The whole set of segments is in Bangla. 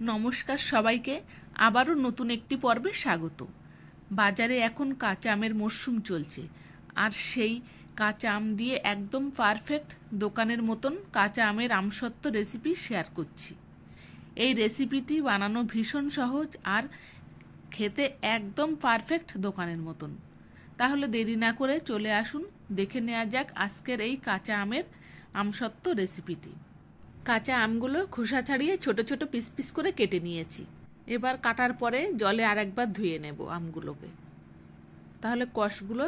নমস্কার সবাইকে, আবারও নতুন একটি পর্বে স্বাগত। বাজারে এখন কাঁচা আমের মরশুম চলছে, আর সেই কাঁচা আম দিয়ে একদম পারফেক্ট দোকানের মতন কাঁচা আমের আমসত্ত্ব রেসিপি শেয়ার করছি। এই রেসিপিটি বানানো ভীষণ সহজ আর খেতে একদম পারফেক্ট দোকানের মতন। তাহলে দেরি না করে চলে আসুন, দেখে নেওয়া যাক আজকের এই কাঁচা আমের আমসত্ত্ব রেসিপিটি। কাঁচা আমগুলো খোসা ছাড়িয়ে ছোট ছোট পিস পিস করে কেটে নিয়েছি। এবার কাটার পরে জলে আরেকবার ধুয়ে নেব আমগুলোকে, তাহলে কষগুলো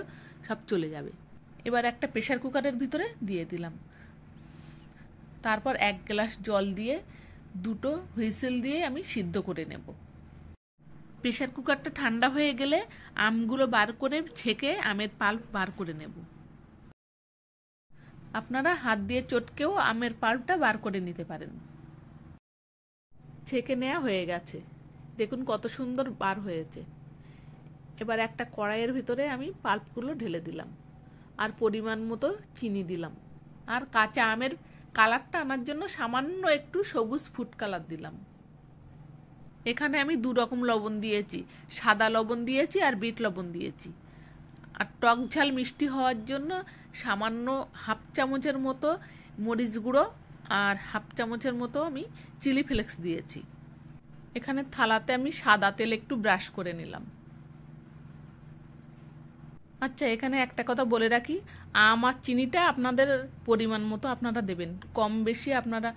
সব চলে যাবে। এবার একটা প্রেসার কুকারের ভিতরে দিয়ে দিলাম, তারপর 1 গ্লাস জল দিয়ে 2টো হুইসেল দিয়ে আমি সিদ্ধ করে নেব। প্রেসার কুকারটা ঠান্ডা হয়ে গেলে আমগুলো বার করে ছেঁকে আমের পাল্প বার করে নেব। আপনারা হাত দিয়ে চটকেও আমের পাল্পটা বার করে নিতে পারেন। ছেঁকে নেওয়া হয়ে গেছে, দেখুন কত সুন্দর বার হয়েছে। এবার একটা কড়াইয়ের ভিতরে আমি পাল্পগুলো ঢেলে দিলাম, আর পরিমাণ মতো চিনি দিলাম, আর কাঁচা আমের কালারটা আনার জন্য সামান্য একটু সবুজ ফুড কালার দিলাম। এখানে আমি 2 রকম লবণ দিয়েছি, সাদা লবণ দিয়েছি আর বিট লবণ দিয়েছি। আর টক ঝাল মিষ্টি হওয়ার জন্য সামান্য হাফ চামচের মতো মরিচ গুঁড়ো আর হাফ চামচের মতো আমি চিলি ফ্লেক্স দিয়েছি। এখানে থালাতে আমি সাদা তেল একটু ব্রাশ করে নিলাম। আচ্ছা, এখানে একটা কথা বলে রাখি, আম আর চিনিটা আপনাদের পরিমাণ মতো আপনারা দেবেন, কম বেশি আপনারা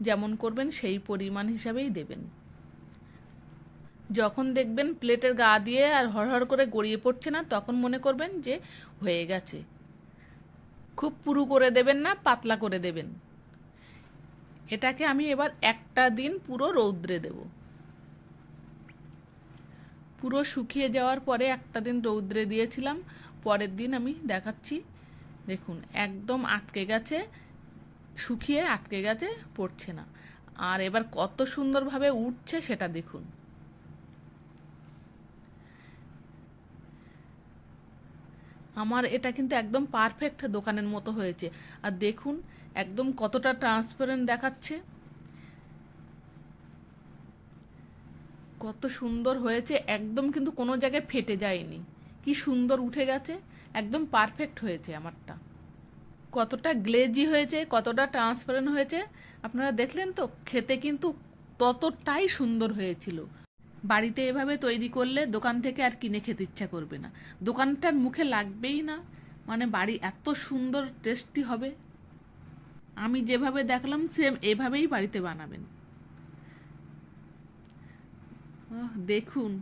যেমন করবেন সেই পরিমাণ হিসাবেই দেবেন। যখন দেখবেন প্লেটের গা দিয়ে আর হড়হড় করে গড়িয়ে পড়ছে না, তখন মনে করবেন যে হয়ে গেছে। খুব পুরু করে দেবেন না, পাতলা করে দেবেন। এটাকে আমি এবার একটা দিন পুরো রৌদ্রে দেব। পুরো শুকিয়ে যাওয়ার পরে একটা দিন রৌদ্রে দিয়েছিলাম, পরের দিন আমি দেখাচ্ছি। দেখুন একদম আটকে গেছে, শুকিয়ে আটকে গেছে, পড়ছে না। আর এবার কত সুন্দরভাবে উঠছে সেটা দেখুন। আমার এটা কিন্তু একদম পারফেক্ট দোকানের মতো হয়েছে। আর দেখুন একদম কতটা ট্রান্সপারেন্ট দেখাচ্ছে, কত সুন্দর হয়েছে। একদম কিন্তু কোনো জায়গায় ফেটে যায়নি, কি সুন্দর উঠে গেছে, একদম পারফেক্ট হয়েছে আমারটা। কতটা গ্লেজি হয়েছে, কতটা ট্রান্সপারেন্ট হয়েছে আপনারা দেখলেন তো। খেতে কিন্তু ততটাই সুন্দর হয়েছিল। বাড়িতে এভাবে তৈরি করলে দোকান থেকে আর কিনে খেতে ইচ্ছা করবে না, দোকানটার মুখে লাগবেই না। মানে বাড়ি এত সুন্দর টেস্টি হবে। আমি যেভাবে দেখলাম সেম এভাবেই বাড়িতে বানাবেন। দেখুন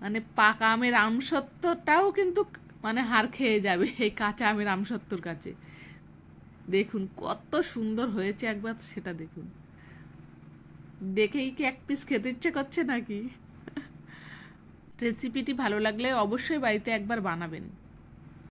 মানে পাকা আমের আমসত্ত্বটাও কিন্তু মানে হার খেয়ে যাবে এই কাঁচা আমের আমসত্ত্বর কাছে। দেখুন কত সুন্দর হয়েছে, একবার সেটা দেখুন। দেখেই কি এক পিস খেতে ইচ্ছে করছে নাকি? রেসিপিটি ভালো লাগলে অবশ্যই বাড়িতে একবার বানাবেন।